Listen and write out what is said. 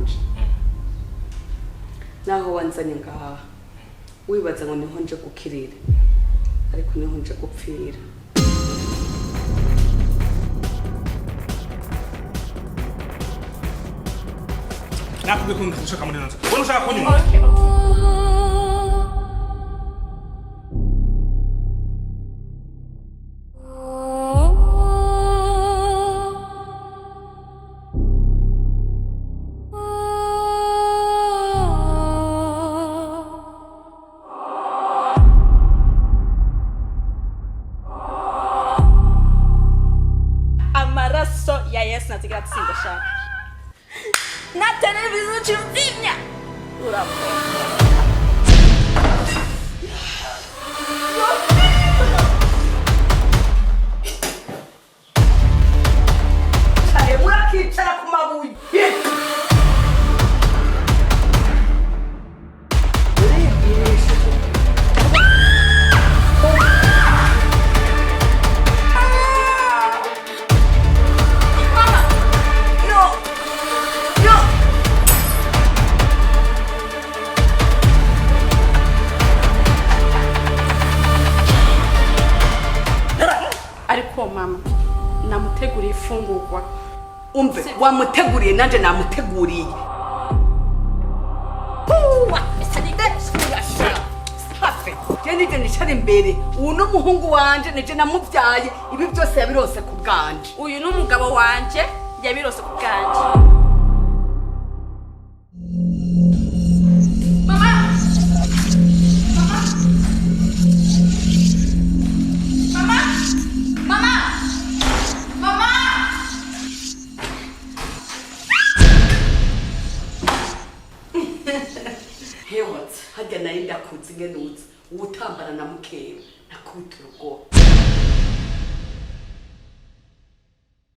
wanje naho wanzanye ngaha wibaza ngo niho nje gukirira ariko niho nje gupfira nakubwiye ko ndashaka muri nonse wowe ushaka kunyuma amaraso ya Yesu nazigira tsinda shaka na televiziyo chimvimya urapo cyane murakicara ku mabuye ariko mama namuteguriye ifungurwa umve wamuteguriye nanje namuteguriye nije nicara imbere ubu n'umuhungu wanje nije namubyaye ibi byose yabirose ku bwanje uyu n'umugabo wanje yabirose ku bwanje hewatse hajya nari ndakunze ingenutse ubutambara na mukeba nakubita urugo